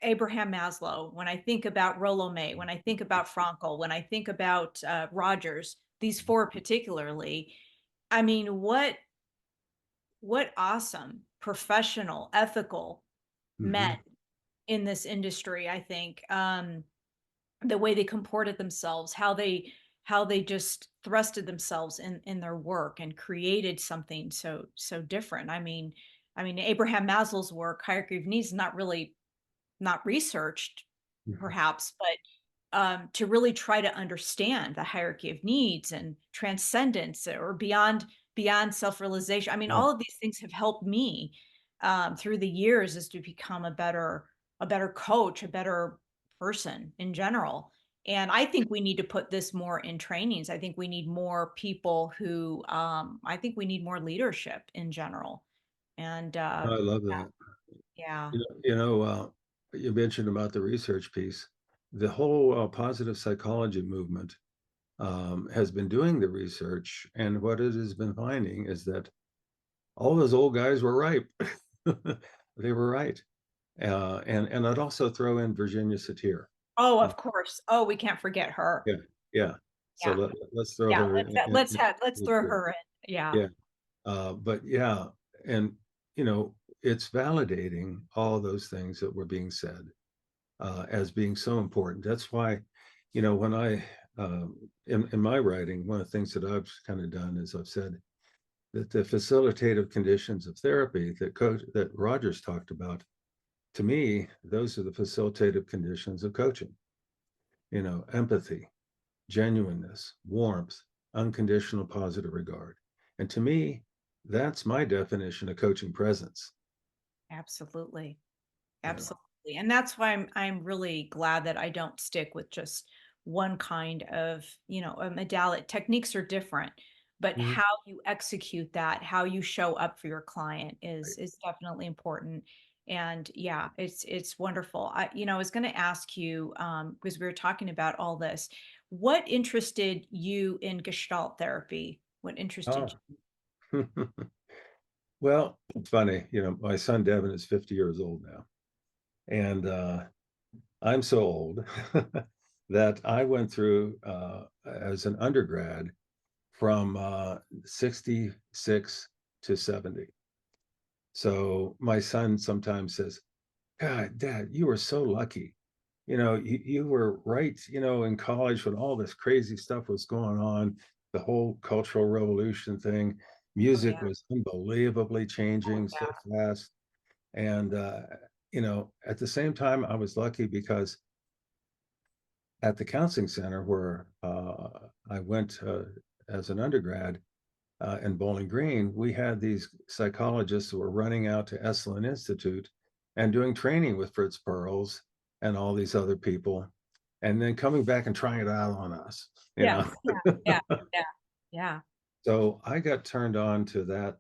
Abraham Maslow, when I think about Rollo May, when I think about Frankl, when I think about Rogers, these four particularly, I mean, what awesome professional ethical men Hmm. in this industry. I think the way they comported themselves, how they just thrusted themselves in their work and created something so different. I mean Abraham Maslow's work, hierarchy of needs, is not researched perhaps, but to really try to understand the hierarchy of needs and transcendence, or beyond self-realization. I mean, Yeah. all of these things have helped me through the years, is to become a better coach, a better person in general. And I think we need to put this more in trainings. I think we need more people who I think we need more leadership in general. And I love that. yeah. You mentioned about the research piece. The whole positive psychology movement has been doing the research, and what it has been finding is that all those old guys were right. They were right. And I'd also throw in Virginia Satir. Oh, Uh, of course. Oh, we can't forget her. yeah, yeah. So Yeah. let's throw Yeah. her Let's in throw here. her in. Yeah. Yeah. But yeah, and you know, it's validating all those things that were being said as being so important. That's why, when in my writing, one of the things that I've kind of done is I've said that the facilitative conditions of therapy that Rogers talked about, to me, those are the facilitative conditions of coaching. Empathy, genuineness, warmth, unconditional positive regard. And to me, that's my definition of coaching presence. Absolutely. Yeah. Absolutely. And that's why I'm really glad that I don't stick with just one kind of, a modality. Techniques are different, but Mhm. how you execute that, how you show up for your client Right. is definitely important. And yeah, it's wonderful. I was going to ask you, because we were talking about all this, what interested you in Gestalt therapy? What interested Oh. you? Well, it's funny, my son Devin is 50 years old now. And I'm so old that I went through as an undergrad from 66 to 70. So my son sometimes says, God, Dad, you were so lucky. You were right, in college when all this crazy stuff was going on, the whole Cultural Revolution thing. Oh Music yeah. was unbelievably Oh changing so yeah. fast. And, at the same time, I was lucky because at the counseling center where I went as an undergrad in Bowling Green, we had these psychologists who were running out to Esalen Institute and doing training with Fritz Perls and all these other people, and then coming back and trying it out on us, you Yeah. know. Yeah. Yeah. Yeah. Yeah. So I got turned on to that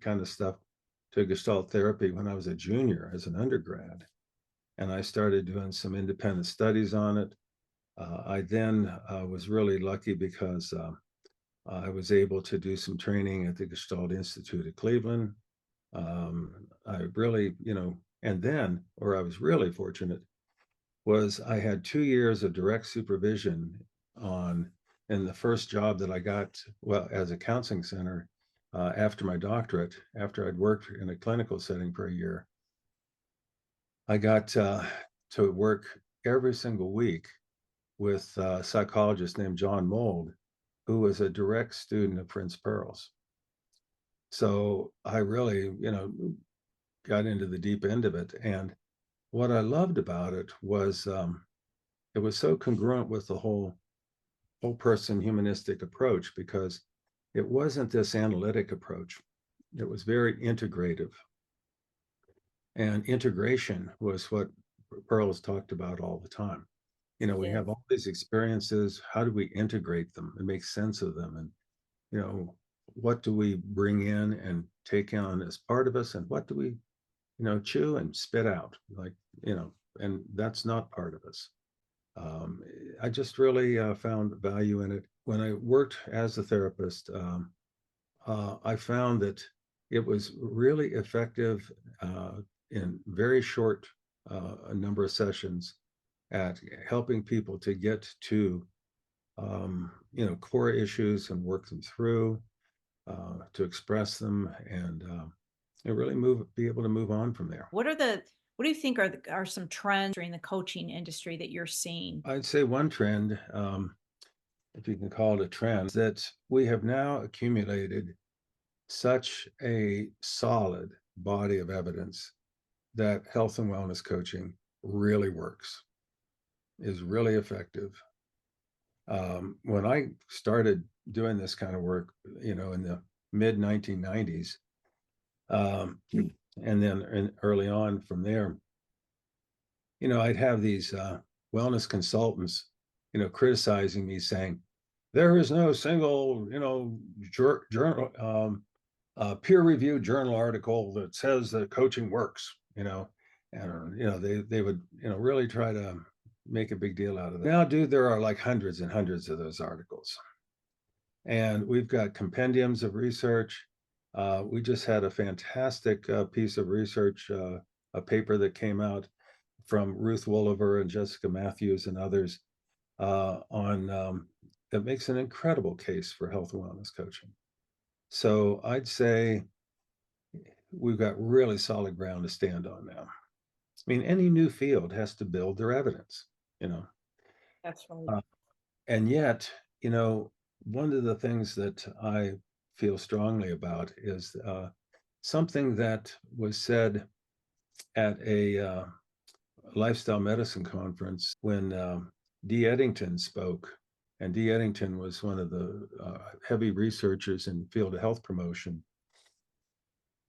kind of stuff, to Gestalt therapy when I was a junior as an undergrad. And I started doing some independent studies on it. I then was really lucky because I was able to do some training at the Gestalt Institute at Cleveland. I really, and then where I was really fortunate was I had 2 years of direct supervision on, in the first job that I got, well, as a counseling center after my doctorate, after I'd worked in a clinical setting for a year. I got to work every single week with a psychologist named John Mold, who was a direct student of Prince Pearls. So I really, got into the deep end of it. And what I loved about it was so congruent with the whole person humanistic approach, because it wasn't this analytic approach. It was very integrative. And integration was what Pearls talked about all the time. We It have all these experiences. How do we integrate them and make sense of them? And, what do we bring in and take on as part of us? And what do we, chew and spit out? Like, and that's not part of us. Um, I just really found value in it. When I worked as a therapist, I found that it was really effective in very short a number of sessions at helping people to get to core issues and work them through, to express them, and really be able to move on from there. what do you think are some trends in the coaching industry that you're seeing? I'd say one trend, if you can call it a trend, is that we have now accumulated such a solid body of evidence that health and wellness coaching really works, is really effective. When I started doing this kind of work, in the mid 1990s, and then early on from there, I'd have these wellness consultants, criticizing me, saying, there is no single, journal, peer-reviewed journal article that says that coaching works, and they would, really try to make a big deal out of that. Now, dude, there are like hundreds and hundreds of those articles, and we've got compendiums of research. We just had a fantastic piece of research, a paper that came out from Ruth Wolliver and Jessica Matthews and others on that makes an incredible case for health and wellness coaching. So I'd say we've got really solid ground to stand on now. I mean, any new field has to build their evidence, you know. That's right. Uh, and yet, you know, one of the things that I feel strongly about is something that was said at a lifestyle medicine conference when D. Eddington spoke. And D. Eddington was one of the heavy researchers in the field of health promotion.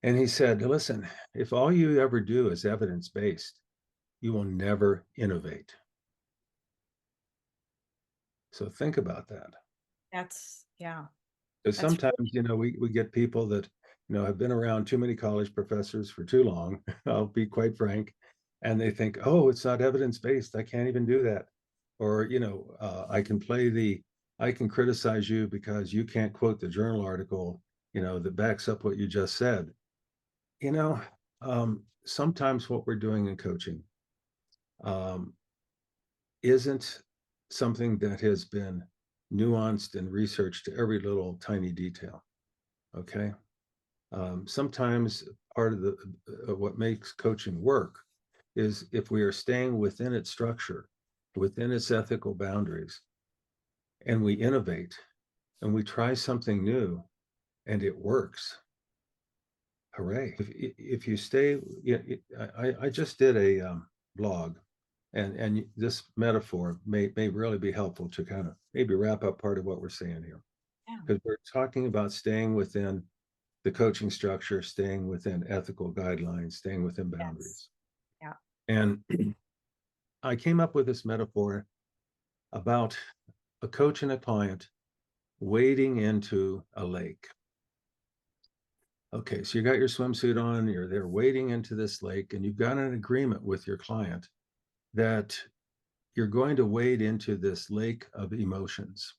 And he said, listen, if all you ever do is evidence based, you will never innovate. So think about that. Yeah, Because that's sometimes, you know, we get people that, you know, have been around too many college professors for too long. I'll be quite frank. And they think, oh, it's not evidence based. I can't even do that. Or, you know, I can criticize you because you can't quote the journal article, you know, that backs up what you just said. You know, sometimes what we're doing in coaching um, isn't something that has been nuanced and researched to every little tiny detail. Okay. Sometimes part of the what makes coaching work is if we are staying within its structure, within its ethical boundaries, and we innovate and we try something new and it works. Hooray. If you stay, yeah, I just did a blog, and this metaphor may really be helpful to kind of maybe wrap up part of what we're saying here, yeah. because we're talking about staying within the coaching structure, staying within ethical guidelines, staying within Yes. boundaries. Yeah. And I came up with this metaphor about a coach and a client wading into a lake. Okay, so you got your swimsuit on, you're there wading into this lake, and you've got an agreement with your client that you're going to wade into this lake of emotions,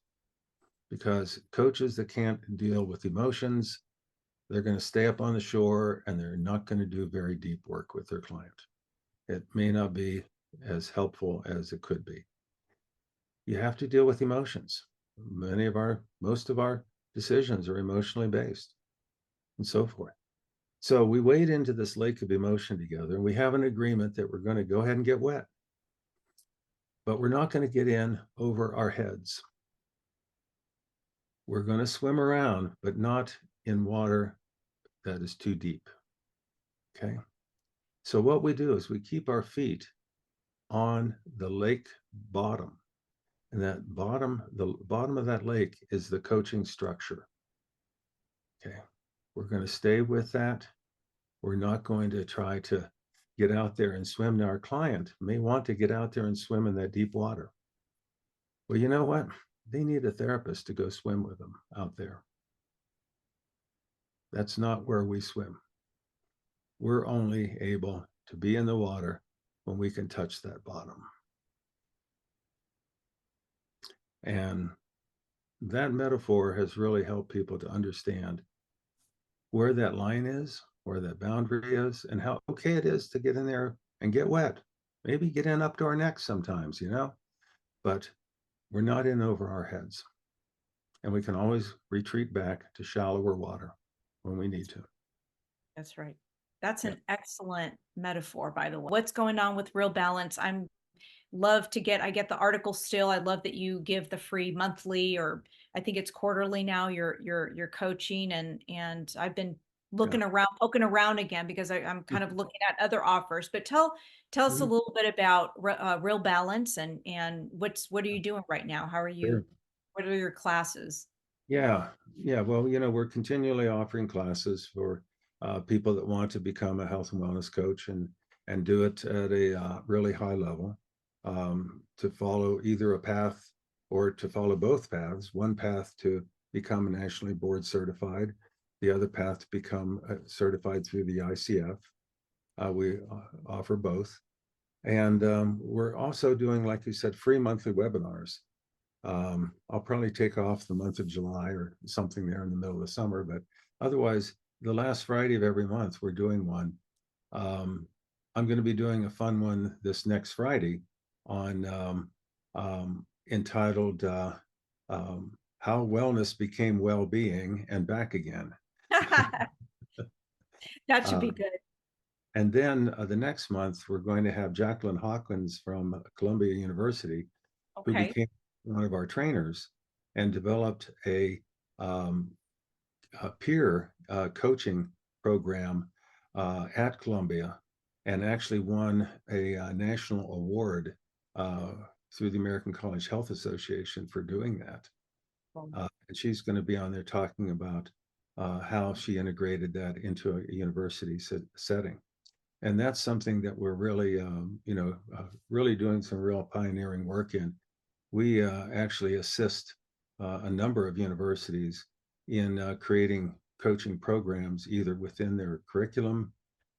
because coaches that can't deal with emotions, they're going to stay up on the shore and they're not going to do very deep work with their client. It may not be as helpful as it could be. You have to deal with emotions. Most of our decisions are emotionally based and so forth. So we wade into this lake of emotion together, and we have an agreement that we're going to go ahead and get wet, but we're not going to get in over our heads. We're going to swim around, but not in water that is too deep. Okay. So what we do is we keep our feet on the lake bottom. And the bottom of that lake is the coaching structure. Okay. We're going to stay with that. We're not going to try to get out there and swim. Now, our client may want to get out there and swim in that deep water. Well, you know what? They need a therapist to go swim with them out there. That's not where we swim. We're only able to be in the water when we can touch that bottom. And that metaphor has really helped people to understand where that line is, where that boundary is, and how okay it is to get in there and get wet. Maybe get in up to our necks sometimes, you know, but we're not in over our heads. And we can always retreat back to shallower water when we need to. That's right. That's Yeah. an excellent metaphor, by the way. What's going on with Real Balance? I get the article still. I love that you give the free monthly, or I think it's quarterly now, your coaching, and I've been Yeah. poking around again because I'm kind of looking at other offers. But tell us a Mhm. little bit about Real Balance, and what are you doing right now? Sure. What are your classes? Yeah, yeah. Well, you know, we're continually offering classes for people that want to become a health and wellness coach and do it at a really high level, to follow either a path or to follow both paths. One path to become nationally board certified, the other path to become certified through the ICF. We offer both, and we're also doing, like you said, free monthly webinars. I'll probably take off the month of July or something there in the middle of the summer, but otherwise, the last Friday of every month, we're doing one. Um, I'm going to be doing a fun one this next Friday on entitled How Wellness Became Well-Being and Back Again. That should Uh, be good. and then the next month, we're going to have Jacqueline Hawkins from Columbia University, who Okay. became one of our trainers and developed um, a peer coaching program at Columbia and actually won a national award uh, through the American College Health Association for doing that. And she's going to be on there talking about how she integrated that into a university setting. And that's something that we're really, really doing some real pioneering work in. We actually assist a number of universities in creating coaching programs, either within their curriculum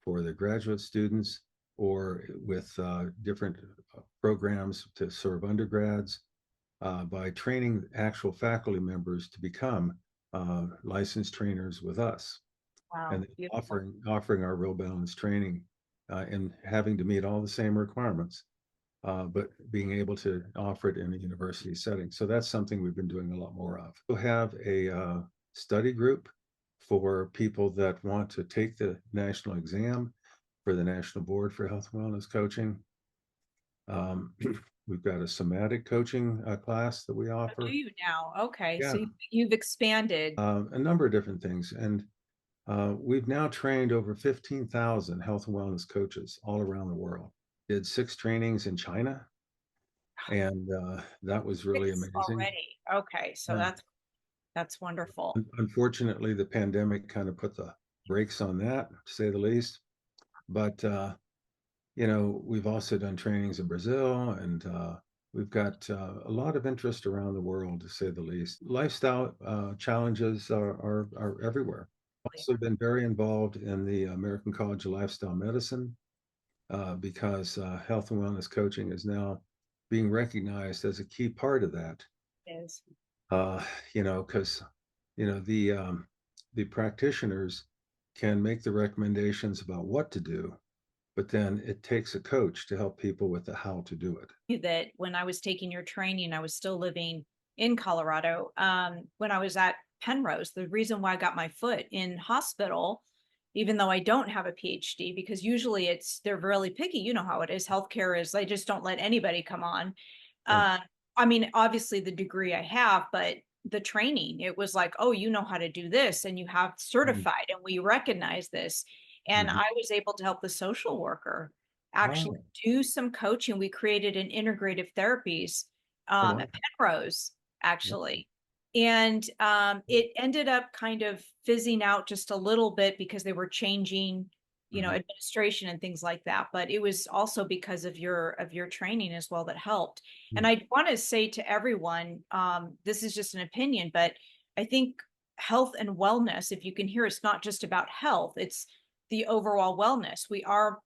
for their graduate students or with different programs to serve undergrads by training actual faculty members to become licensed trainers with us, and Wow. then Beautiful. offering our real balance training and having to meet all the same requirements, but being able to offer it in a university setting. So that's something we've been doing a lot more of. We'll have a study group for people that want to take the national exam for the National Board for Health and Wellness Coaching. We've got a somatic coaching class that we Oh, do offer. you now? Okay. Yeah, So you've expanded. a number of different things. And we've now trained over 15,000 health and wellness coaches all around the world. Did 6 trainings in China, and that was really Six amazing. already. Okay. So Yeah. that's wonderful. Unfortunately, the pandemic kind of put the brakes on that, to say the least. But we've also done trainings in Brazil, and we've got a lot of interest around the world, to say the least. Lifestyle challenges are everywhere. Also been very involved in the American College of Lifestyle Medicine because health and wellness coaching is now being recognized as a key part of that. Is. Uh, because the practitioners can make the recommendations about what to do, but then it takes a coach to help people with the how to do it. That when I was taking your training, I was still living in Colorado. When I was at Penrose, the reason why I got my foot in hospital, even though I don't have a PhD, because usually they're really picky. You know how it is. Healthcare is, they just don't let anybody come on. Sure. Uh, I mean, obviously the degree I have, but the training, it was like, oh, you know how to do this and you have certified and we recognize this. And Mm-hmm. I was able to help the social worker actually Oh, do some coaching. We created an integrative therapies oh, wow. at Penrose, Yeah. actually. And it ended up kind of fizzing out just a little bit because they were changing, Mm-hmm. administration and things like that. But it was also because of your training as well that helped. And I want to say to everyone, this is just an opinion, but I think health and wellness, if you can hear, it's not just about health, it's the overall wellness. We are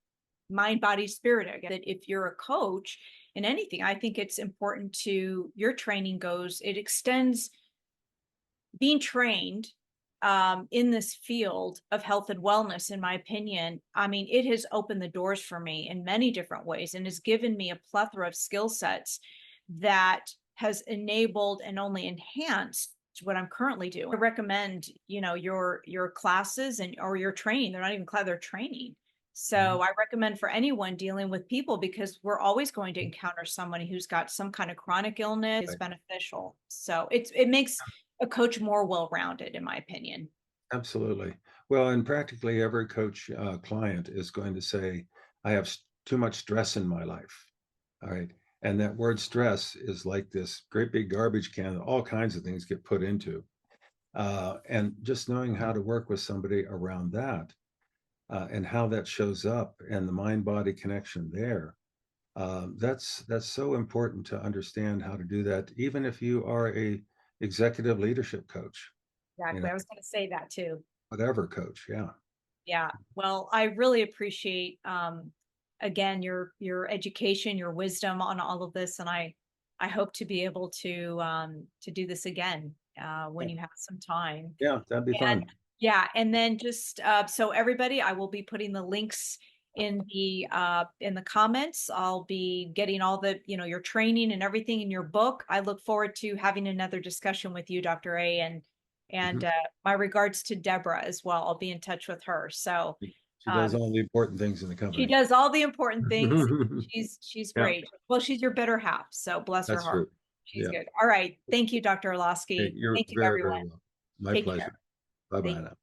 mind, body, spirit. Again, that if you're a coach in anything, I think it's important to your training goes, it extends being trained in this field of health and wellness, in my opinion. I mean, it has opened the doors for me in many different ways and has given me a plethora of skill sets that has enabled and only enhanced what I'm currently doing. I recommend, your classes and or your training. They're not even class, they're training. Mm-hmm. So I recommend for anyone dealing with people, because we're always going to encounter somebody who's got some kind of chronic illness, is Right. beneficial. So it makes a coach more well-rounded, in my opinion. Absolutely. Well, and practically every coach client is going to say, I have too much stress in my life. All right. And that word stress is like this great big garbage can that all kinds of things get put into. And just knowing how to work with somebody around that and how that shows up and the mind body connection there. That's so important to understand how to do that, even if you are a executive leadership coach, you know, Exactly. I was going to say that too. whatever coach. Yeah. Yeah. Well, I really appreciate again your education, your wisdom on all of this, and I hope to be able to do this again when Yeah. you have some time. Yeah, that'd be And fun. yeah, and then just so everybody, I will be putting the links in the comments. I'll be getting all the, your training and everything in your book. I look forward to having another discussion with you, Dr. A, And Mhm. my regards to Deborah as well. I'll be in touch with her. So She does um, all the important things in the she company. does all the important things. She's Yeah, great. Well, she's your better half. So bless her that's heart. true. She's Yeah. good. All right. Thank you, Dr. Hey, Arloski. you're Thank you, very, everyone. very well. My Take care. pleasure. Bye-bye Thank now.